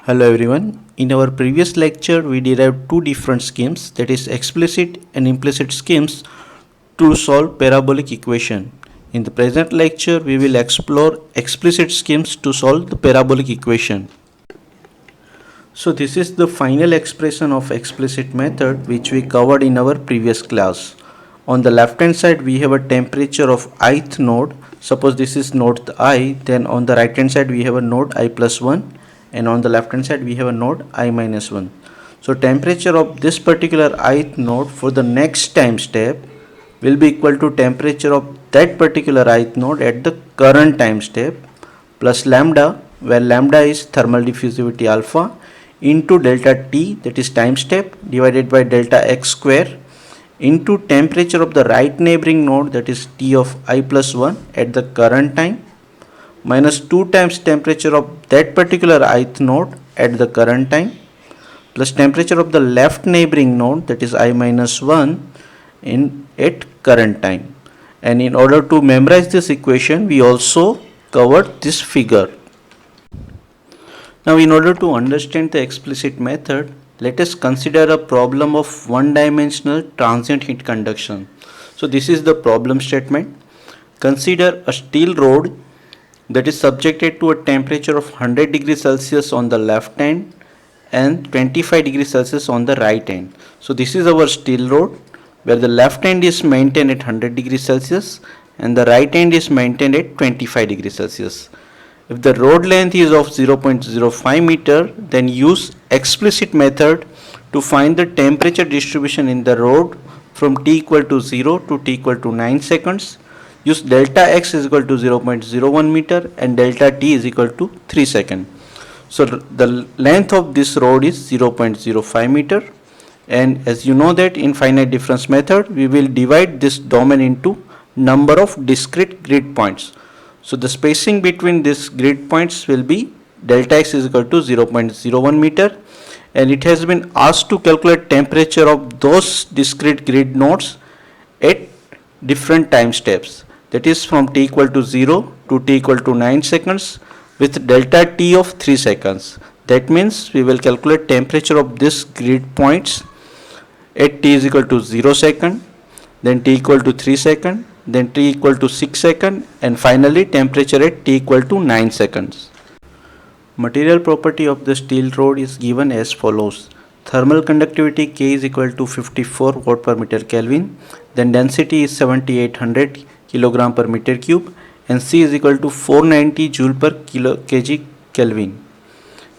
Hello everyone. In our previous lecture, we derived two different schemes, that is explicit and implicit schemes, to solve parabolic equation. In the present lecture, we will explore explicit schemes to solve the parabolic equation. So this is the final expression of explicit method which we covered in our previous class. On the left hand side, we have a temperature of ith node. Suppose this is node I, then on the right hand side we have a node I plus 1, and on the left hand side we have a node I minus 1. So temperature of this particular ith node for the next time step will be equal to temperature of that particular ith node at the current time step plus lambda, where lambda is thermal diffusivity alpha, into delta T, that is time step, divided by delta x square, into temperature of the right neighboring node, that is T of I plus 1 at the current time, minus 2 times temperature of that particular ith node at the current time, plus temperature of the left neighboring node, that is I minus 1 at current time. And in order to memorize this equation, we also covered this figure. Now in order to understand the explicit method, let us consider a problem of one-dimensional transient heat conduction. So this is the problem statement. Consider a steel rod that is subjected to a temperature of 100 degrees Celsius on the left hand and 25 degrees Celsius on the right hand. So this is our steel rod, where the left hand is maintained at 100 degrees Celsius and the right hand is maintained at 25 degrees Celsius. If the rod length is of 0.05 meter, then use explicit method to find the temperature distribution in the rod from t equal to 0 to t equal to 9 seconds. Use delta x is equal to 0.01 meter and delta t is equal to 3 seconds. So the length of this rod is 0.05 meter, and as you know that in finite difference method we will divide this domain into number of discrete grid points. So the spacing between these grid points will be delta x is equal to 0.01 meter, and it has been asked to calculate temperature of those discrete grid nodes at different time steps, that is from t equal to 0 to t equal to 9 seconds with delta t of 3 seconds. That means we will calculate temperature of this grid points at t is equal to 0 second, then t equal to 3 second, then t equal to 6 second, and finally temperature at t equal to 9 seconds. Material property of the steel rod is given as follows. Thermal conductivity K is equal to 54 watt per meter Kelvin, then density is 7800 kilogram per meter cube, and C is equal to 490 joule per kg Kelvin,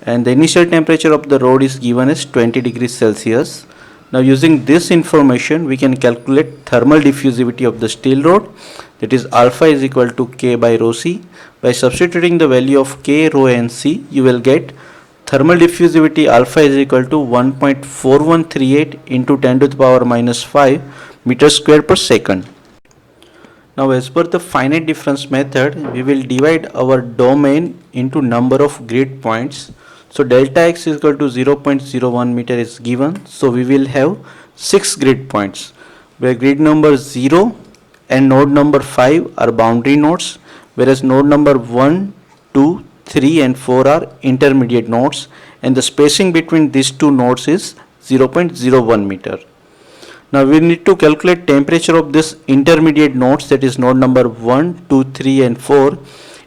and the initial temperature of the rod is given as 20 degrees Celsius. Now using this information we can calculate thermal diffusivity of the steel rod, that is alpha is equal to K by rho C. By substituting the value of K, rho and C, you will get thermal diffusivity alpha is equal to 1.4138 into 10 to the power minus 5 meter square per second. Now as per the finite difference method, we will divide our domain into number of grid points. So delta x is equal to 0.01 meter is given. So we will have 6 grid points, where grid number 0 and node number 5 are boundary nodes, whereas node number 1, 2, 3 and 4 are intermediate nodes, and the spacing between these two nodes is 0.01 meter. Now we need to calculate temperature of this intermediate nodes, that is node number 1, 2, 3 and 4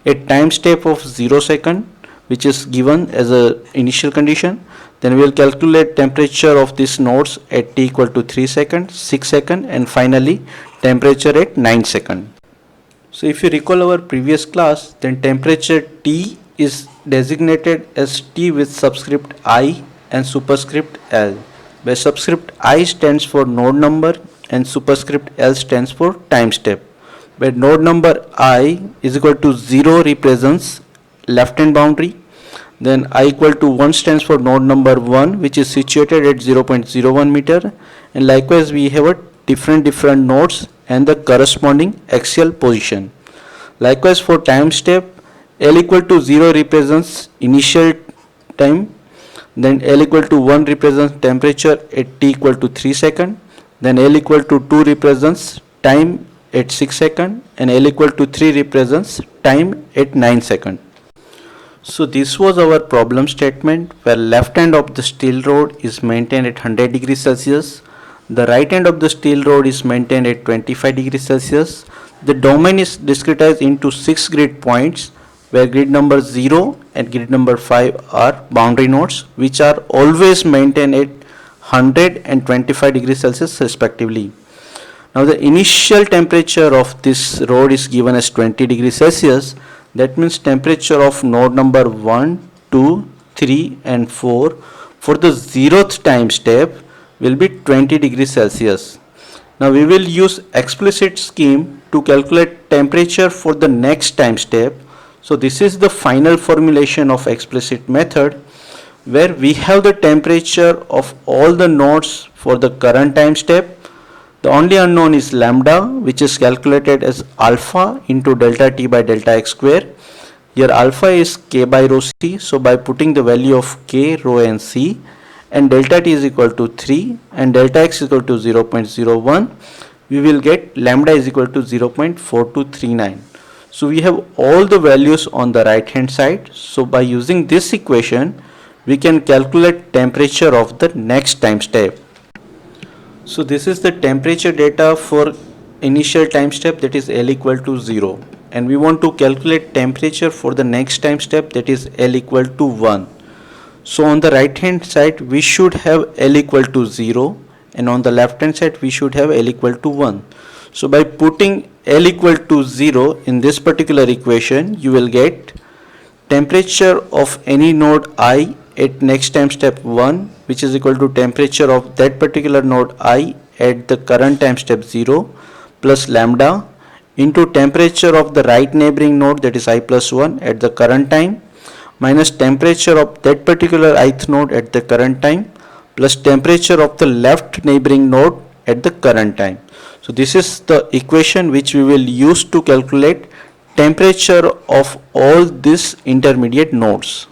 at time step of 0 second, which is given as a initial condition. Then we will calculate temperature of these nodes at t equal to 3 seconds, 6 seconds, and finally temperature at 9 seconds. So if you recall our previous class, then temperature T is designated as T with subscript I and superscript L, where subscript I stands for node number and superscript L stands for time step, where node number I is equal to 0 represents left hand boundary, then I equal to 1 stands for node number 1, which is situated at 0.01 meter, and likewise we have a different nodes and the corresponding axial position. Likewise for time step, L equal to 0 represents initial time, then L equal to 1 represents temperature at t equal to 3 seconds, then L equal to 2 represents time at 6 seconds, and L equal to 3 represents time at 9 seconds. So this was our problem statement where left end of the steel rod is maintained at 100 degrees Celsius. The right end of the steel rod is maintained at 25 degrees Celsius. The domain is discretized into 6 grid points where grid number 0 and grid number 5 are boundary nodes which are always maintained at 100 and 25 degrees Celsius respectively. Now the initial temperature of this rod is given as 20 degrees Celsius. That means temperature of node number 1, 2, 3 and 4 for the 0th time step will be 20 degrees Celsius. Now we will use explicit scheme to calculate temperature for the next time step. So this is the final formulation of explicit method where we have the temperature of all the nodes for the current time step. The only unknown is lambda, which is calculated as alpha into delta t by delta x square. Here alpha is k by rho c. So by putting the value of k, rho and c, and delta t is equal to 3 and delta x is equal to 0.01, we will get lambda is equal to 0.4239. So we have all the values on the right hand side. So by using this equation, we can calculate temperature of the next time step. So this is the temperature data for initial time step, that is L equal to 0, and we want to calculate temperature for the next time step, that is L equal to 1. So on the right hand side we should have L equal to 0 and on the left hand side we should have L equal to 1. So by putting L equal to 0 in this particular equation, you will get temperature of any node I at next time step 1, which is equal to temperature of that particular node I at the current time step 0 plus lambda into temperature of the right neighboring node, that is I plus 1 at the current time, minus temperature of that particular ith node at the current time plus temperature of the left neighboring node at the current time. So this is the equation which we will use to calculate temperature of all these intermediate nodes.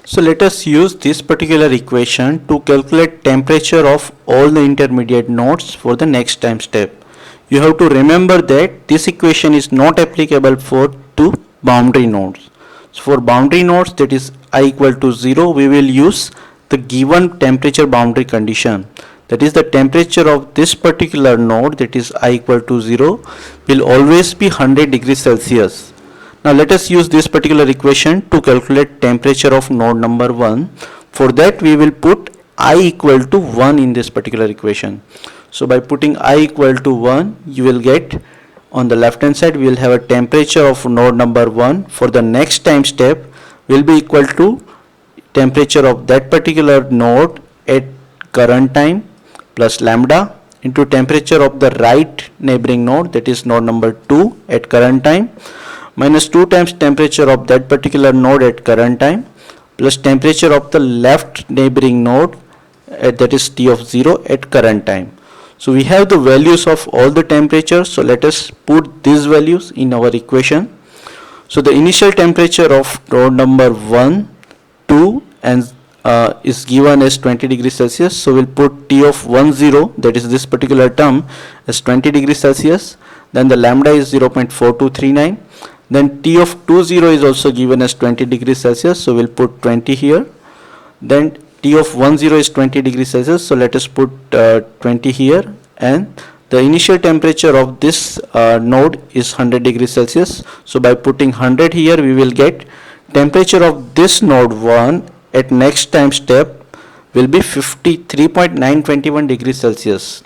So let us use this particular equation to calculate temperature of all the intermediate nodes for the next time step. You have to remember that this equation is not applicable for two boundary nodes. So for boundary nodes, that is I equal to 0, we will use the given temperature boundary condition. That is the temperature of this particular node, that is I equal to 0, will always be 100 degrees Celsius. Now let us use this particular equation to calculate temperature of node number 1. For that we will put I equal to 1 in this particular equation. So by putting I equal to 1, you will get on the left hand side we will have a temperature of node number 1 for the next time step will be equal to temperature of that particular node at current time plus lambda into temperature of the right neighboring node, that is node number 2 at current time, minus 2 times temperature of that particular node at current time plus temperature of the left neighboring node that is T of 0 at current time. So we have the values of all the temperatures. So let us put these values in our equation. So the initial temperature of node number 1, 2 and is given as 20 degrees Celsius. So we'll put T of 10, that is this particular term, as 20 degrees Celsius. Then the lambda is 0.4239. Then T of 20 is also given as 20 degrees Celsius. So we'll put 20 here. Then T of 10 is 20 degrees Celsius. So let us put 20 here. And the initial temperature of this node is 100 degrees Celsius. So by putting 100 here, we will get temperature of this node 1 at next time step will be 53.921 degrees Celsius.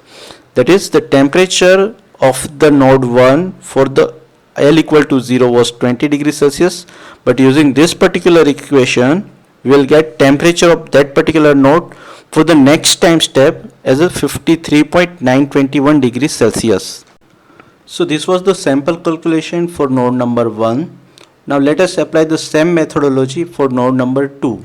That is the temperature of the node 1 for the L equal to 0 was 20 degrees Celsius, but using this particular equation we will get temperature of that particular node for the next time step as a 53.921 degrees Celsius. So this was the sample calculation for node number 1. Now let us apply the same methodology for node number 2.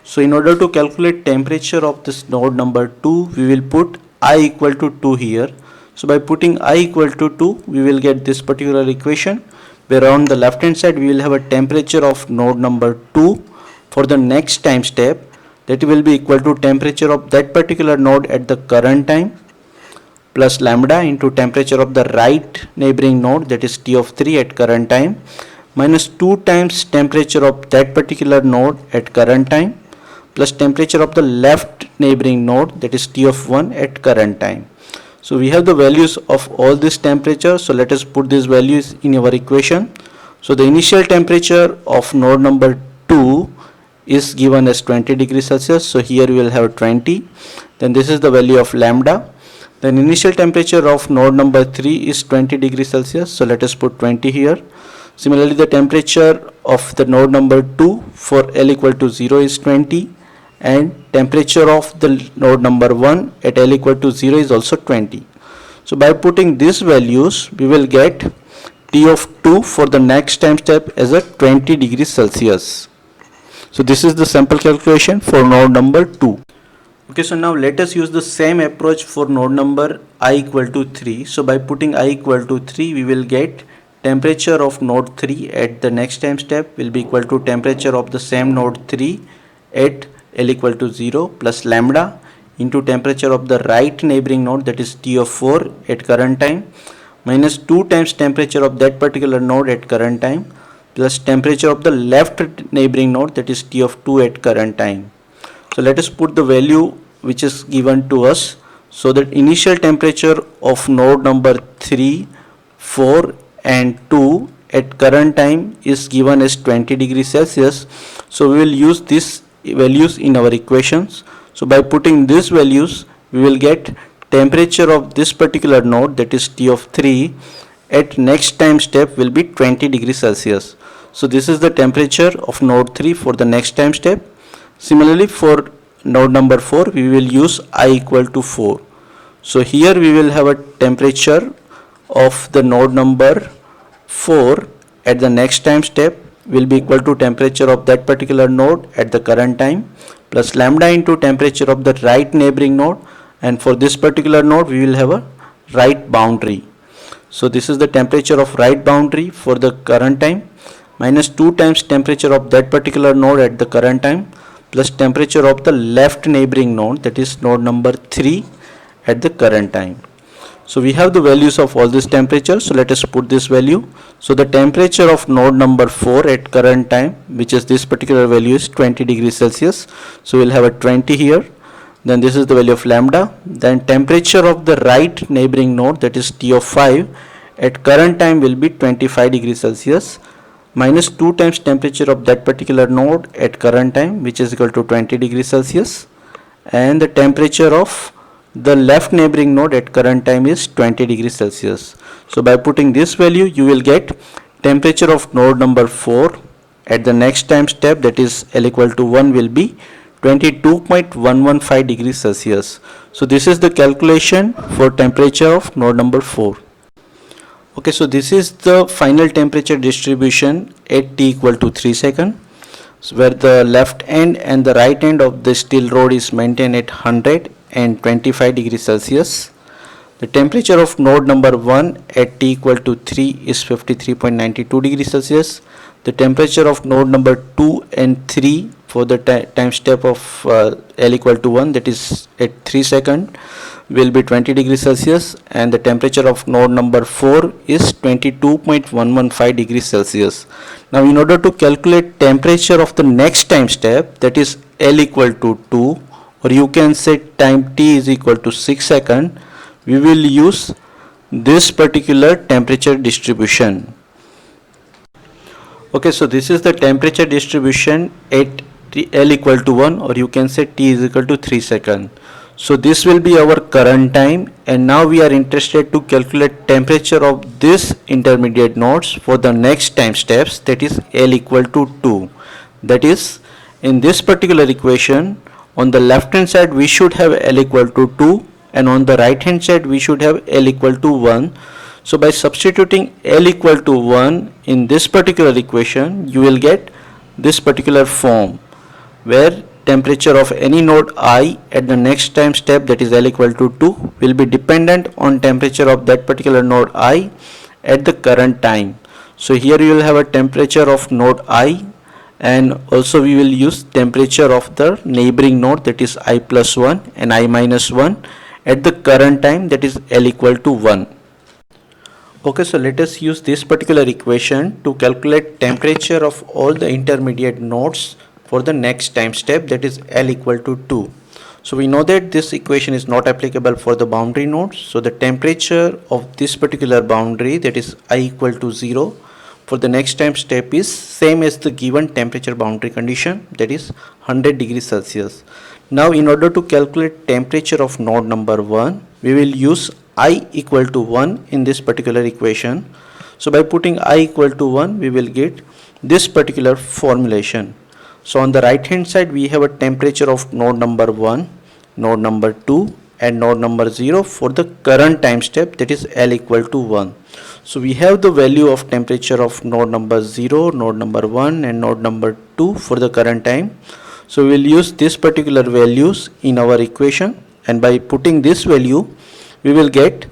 So in order to calculate temperature of this node number 2, we will put I equal to 2 here. So by putting I equal to 2, we will get this particular equation where on the left hand side we will have a temperature of node number 2 for the next time step, that will be equal to temperature of that particular node at the current time plus lambda into temperature of the right neighboring node, that is T of 3 at current time, minus 2 times temperature of that particular node at current time plus temperature of the left neighboring node, that is T of 1 at current time. So we have the values of all this temperature. So let us put these values in our equation. So the initial temperature of node number 2 is given as 20 degrees Celsius. So here we will have 20. Then this is the value of lambda. Then initial temperature of node number 3 is 20 degrees Celsius. So let us put 20 here. Similarly, the temperature of the node number 2 for L equal to 0 is 20, and temperature of the node number 1 at L equal to 0 is also 20. So by putting these values, we will get T of 2 for the next time step as a 20 degrees Celsius. So this is the sample calculation for node number 2. Okay, so now let us use the same approach for node number I equal to 3. So by putting I equal to 3, we will get temperature of node 3 at the next time step will be equal to temperature of the same node 3 at L equal to 0 plus lambda into temperature of the right neighboring node, that is T of 4 at current time, minus 2 times temperature of that particular node at current time plus temperature of the left neighboring node, that is T of 2 at current time. So let us put the value which is given to us. So that initial temperature of node number 3, 4 and 2 at current time is given as 20 degrees Celsius. So we will use these values in our equations. So by putting these values, we will get temperature of this particular node, that is T of 3 at next time step will be 20 degrees Celsius. So this is the temperature of node 3 for the next time step. Similarly, for node number 4, we will use I equal to 4. So here we will have a temperature of the node number 4 at the next time step will be equal to temperature of that particular node at the current time plus lambda into temperature of the right neighboring node, and for this particular node we will have a right boundary. So this is the temperature of right boundary for the current time minus 2 times temperature of that particular node at the current time plus temperature of the left neighboring node, that is node number 3 at the current time. So we have the values of all these temperatures. So let us put this value. So the temperature of node number 4 at current time, which is this particular value, is 20 degrees Celsius. So we'll have a 20 here. Then this is the value of lambda. Then temperature of the right neighboring node, that is T of 5 at current time will be 25 degrees Celsius minus 2 times temperature of that particular node at current time, which is equal to 20 degrees Celsius, and the temperature of the left neighboring node at current time is 20 degrees Celsius. So by putting this value, you will get temperature of node number 4 at the next time step, that is L equal to 1, will be 22.115 degrees Celsius. So this is the calculation for temperature of node number 4. Okay, so this is the final temperature distribution at T equal to 3 seconds, so where the left end and the right end of the steel rod is maintained at 100 and 25 degrees Celsius. The temperature of node number 1 at T equal to 3 is 53.92 degrees Celsius. The temperature of node number 2 and 3 for the time step of L equal to 1, that is at 3 seconds, will be 20 degrees Celsius, and the temperature of node number 4 is 22.115 degrees Celsius. Now in order to calculate temperature of the next time step, that is L equal to 2, or you can say time T is equal to 6 seconds, we will use this particular temperature distribution. Okay, so this is the temperature distribution at L equal to 1, or you can say T is equal to 3 seconds. So this will be our current time, and now we are interested to calculate temperature of this intermediate nodes for the next time steps, that is L equal to 2. That is, in this particular equation, on the left hand side we should have L equal to 2, and on the right hand side we should have L equal to 1. So by substituting L equal to 1 in this particular equation, you will get this particular form, where temperature of any node I at the next time step, that is L equal to 2, will be dependent on temperature of that particular node I at the current time. So here you will have a temperature of node I, and also we will use temperature of the neighboring node, that is I plus 1 and I minus 1 at the current time, that is L equal to 1. Okay, so let us use this particular equation to calculate temperature of all the intermediate nodes for the next time step, that is L equal to 2. So we know that this equation is not applicable for the boundary nodes. So the temperature of this particular boundary, that is I equal to 0, for the next time step is same as the given temperature boundary condition, that is 100 degrees Celsius. Now in order to calculate temperature of node number 1, we will use I equal to 1 in this particular equation. So by putting I equal to 1, we will get this particular formulation. So on the right hand side, we have a temperature of node number 1, node number 2 and node number 0 for the current time step, that is L equal to 1. So we have the value of temperature of node number 0, node number 1 and node number 2 for the current time. So we will use this particular values in our equation, and by putting this value, we will get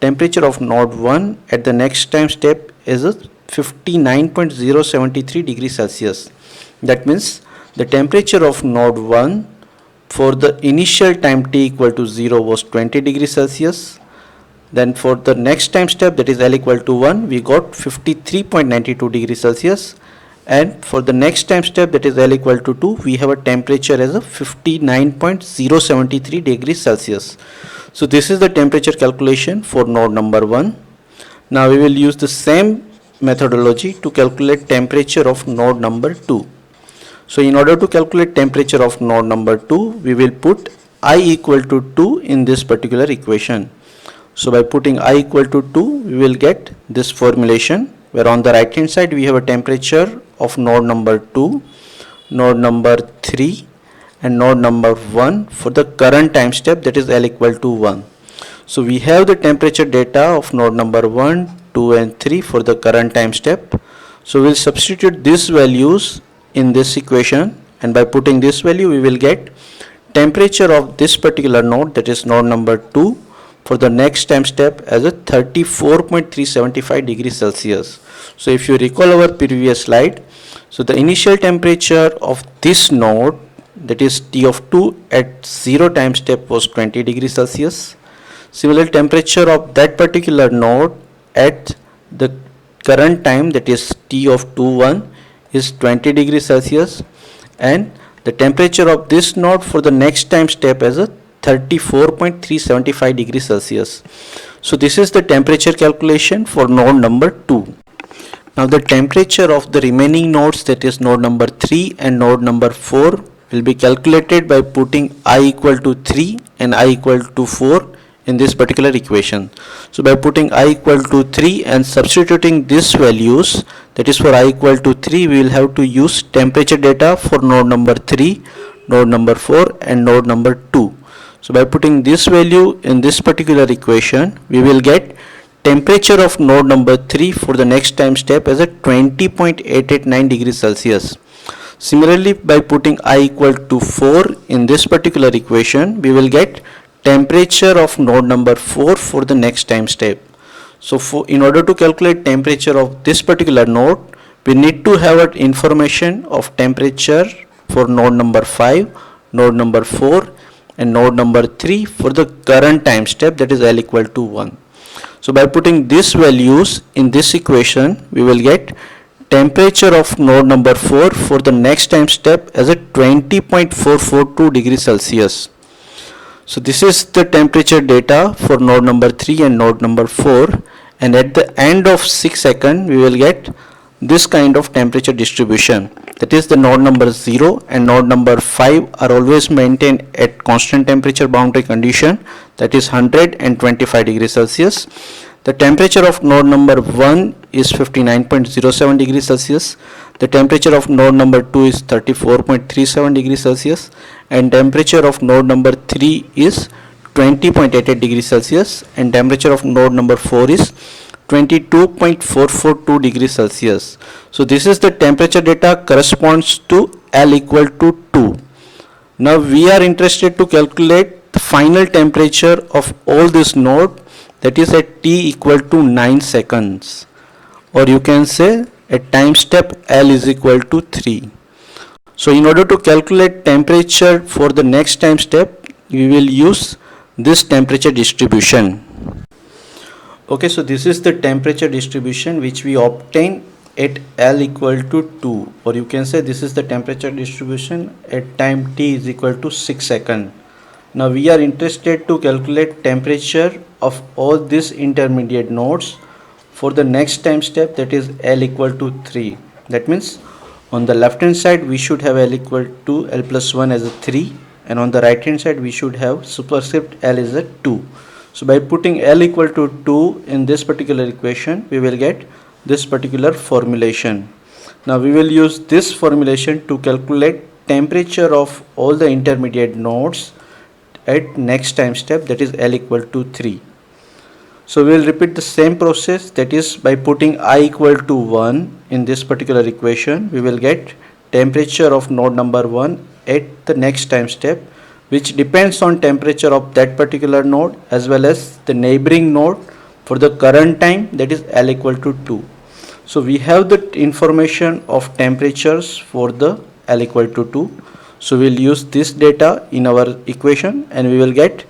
temperature of node 1 at the next time step is 59.073 degrees Celsius. That means the temperature of node 1 for the initial time t equal to 0 was 20 degrees Celsius. Then for the next time step, that is L equal to 1, we got 53.92 degrees Celsius. And for the next time step, that is L equal to 2, we have a temperature as a 59.073 degrees Celsius. So this is the temperature calculation for node number 1. Now we will use the same methodology to calculate temperature of node number 2. So in order to calculate temperature of node number 2, we will put I equal to 2 in this particular equation. So by putting I equal to 2, we will get this formulation, where on the right hand side we have a temperature of node number 2, node number 3 and node number 1 for the current time step, that is L equal to 1. So we have the temperature data of node number 1, 2 and 3 for the current time step. So we will substitute these values in this equation, and by putting this value, we will get temperature of this particular node, that is node number 2, for the next time step as a 34.375 degrees Celsius. So if you recall our previous slide, so the initial temperature of this node, that is T of 2 at 0 time step, was 20 degrees Celsius. Similar temperature of that particular node at the current time, that is T of 2 is 20 degrees Celsius, and the temperature of this node for the next time step as a 34.375 degrees Celsius. So this is the temperature calculation for node number 2. Now the temperature of the remaining nodes, that is node number 3 and node number 4, will be calculated by putting I equal to 3 and I equal to 4 in this particular equation. So by putting I equal to 3 and substituting these values, that is for I equal to 3, we will have to use temperature data for node number 3, node number 4 and node number 2. So by putting this value in this particular equation, we will get temperature of node number 3 for the next time step as a 20.889 degrees Celsius. Similarly, by putting I equal to 4 in this particular equation, we will get temperature of node number 4 for the next time step. So in order to calculate temperature of this particular node, we need to have an information of temperature for node number 5, node number 4 and node number 3 for the current time step, that is L equal to 1. So by putting these values in this equation, we will get temperature of node number 4 for the next time step as a 20.442 degrees Celsius. So this is the temperature data for node number 3 and node number 4, and at the end of 6 seconds we will get this kind of temperature distribution. That is, the node number 0 and node number 5 are always maintained at constant temperature boundary condition, that is 125 degrees Celsius. The temperature of node number 1 is 59.07 degrees Celsius. The temperature of node number 2 is 34.37 degrees Celsius, and temperature of node number 3 is 20.88 degrees Celsius, and temperature of node number 4 is 22.442 degrees Celsius. So this is the temperature data corresponds to L equal to 2. Now we are interested to calculate the final temperature of all this node, that is at t equal to 9 seconds, or you can say at time step L is equal to 3. So in order to calculate temperature for the next time step, we will use this temperature distribution. Okay, so this is the temperature distribution which we obtain at L equal to 2, or you can say this is the temperature distribution at time t is equal to 6 seconds. Now we are interested to calculate temperature of all these intermediate nodes for the next time step, that is L equal to 3. That means on the left hand side we should have L equal to L plus 1 as a 3, and on the right hand side we should have superscript L as a 2. So by putting L equal to 2 in this particular equation, we will get this particular formulation. Now we will use this formulation to calculate temperature of all the intermediate nodes at next time step, that is L equal to 3. So we will repeat the same process, that is by putting I equal to 1 in this particular equation, we will get temperature of node number 1 at the next time step, which depends on temperature of that particular node as well as the neighboring node for the current time, that is L equal to 2. So we have the information of temperatures for the L equal to 2. So we'll use this data in our equation and we will get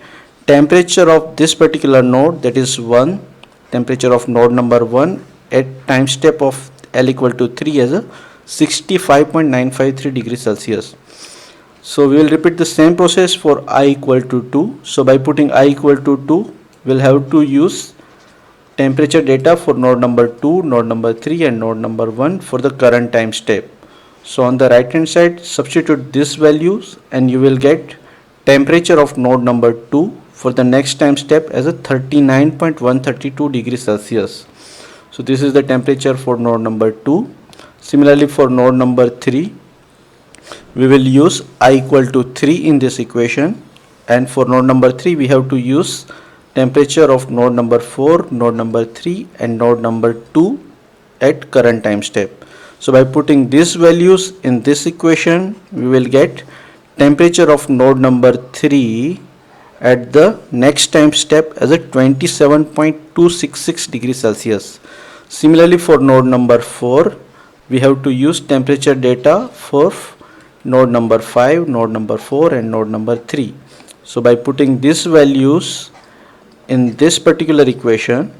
temperature of this particular node, that is 1, temperature of node number 1 at time step of L equal to 3 as a 65.953 degrees Celsius. So we will repeat the same process for I equal to 2. So by putting I equal to 2, we'll have to use temperature data for node number 2, node number 3 and node number 1 for the current time step. So on the right hand side, substitute these values and you will get temperature of node number 2 for the next time step as a 39.132 degrees Celsius. So this is the temperature for node number 2. Similarly for node number 3, we will use I equal to 3 in this equation, and for node number 3 we have to use temperature of node number 4, node number 3 and node number 2 at current time step. So by putting these values in this equation, we will get temperature of node number 3 at the next time step as a 27.266 degrees Celsius. Similarly for node number 4, we have to use temperature data for node number 5, node number 4 and node number 3. So by putting these values in this particular equation,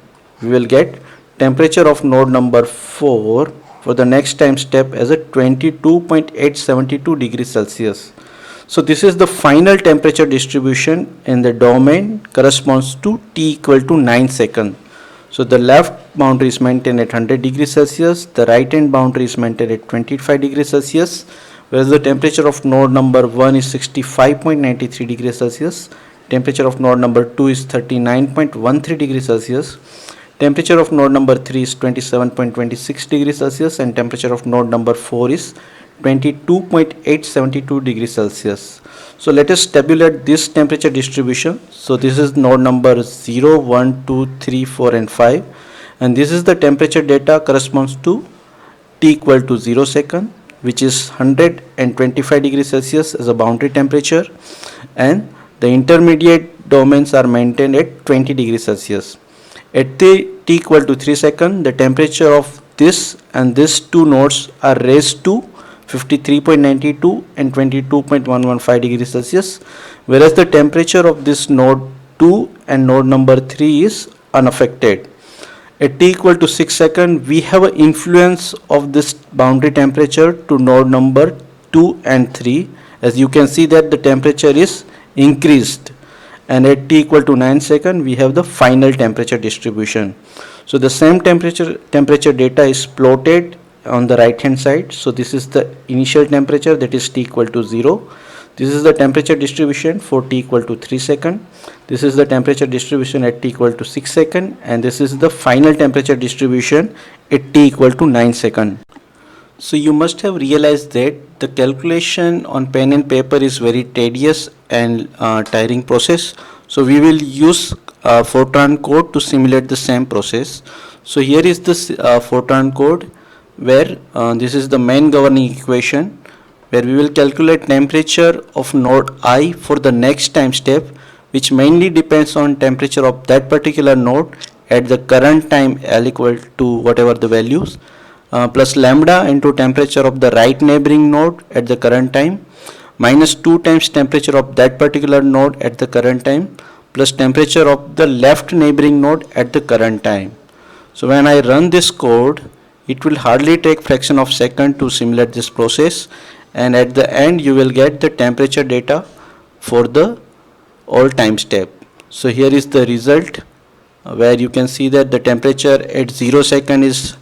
we will get temperature of node number 4 for the next time step as a 22.872 degrees Celsius. So this is the final temperature distribution in the domain corresponds to t equal to 9 seconds. So the left boundary is maintained at 100 degrees Celsius, the right hand boundary is maintained at 25 degrees Celsius, whereas the temperature of node number 1 is 65.93 degrees Celsius, temperature of node number 2 is 39.13 degrees Celsius, temperature of node number 3 is 27.26 degrees Celsius and temperature of node number 4 is 22.872 degrees Celsius. So let us tabulate this temperature distribution. So this is node number 0, 1, 2, 3, 4 and 5, and this is the temperature data corresponds to t equal to 0 second, which is 125 degrees Celsius as a boundary temperature, and the intermediate domains are maintained at 20 degrees Celsius. At t equal to 3 seconds, the temperature of this and these two nodes are raised to 53.92 and 22.115 degrees Celsius, whereas the temperature of this node 2 and node number 3 is unaffected. At t equal to 6 seconds, we have an influence of this boundary temperature to node number 2 and 3. As you can see that the temperature is increased, and at t equal to 9 seconds, we have the final temperature distribution. So the same temperature data is plotted on the right hand side. So this is the initial temperature, that is t equal to 0. This is the temperature distribution for t equal to 3 seconds. This is the temperature distribution at t equal to 6 seconds, and this is the final temperature distribution at t equal to 9 seconds. So you must have realized that the calculation on pen and paper is very tedious and tiring process. So we will use Fortran code to simulate the same process. So here is this Fortran code where this is the main governing equation, where we will calculate temperature of node I for the next time step, which mainly depends on temperature of that particular node at the current time L equal to whatever the values, plus lambda into temperature of the right neighboring node at the current time, minus 2 times temperature of that particular node at the current time, plus temperature of the left neighboring node at the current time. So when I run this code, it will hardly take fraction of second to simulate this process, and at the end you will get the temperature data for the all time step. So here is the result where you can see that the temperature at 0 second is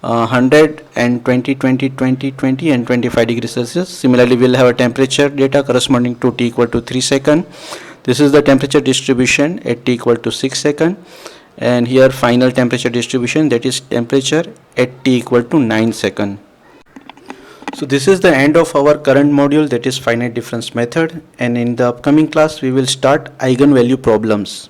100 and 20, 20, 20, 20 and 25 degrees Celsius. Similarly, we will have a temperature data corresponding to t equal to 3 second. This is the temperature distribution at t equal to 6 second, and here final temperature distribution, that is temperature at t equal to 9 second. So this is the end of our current module, that is finite difference method, and in the upcoming class we will start eigenvalue problems.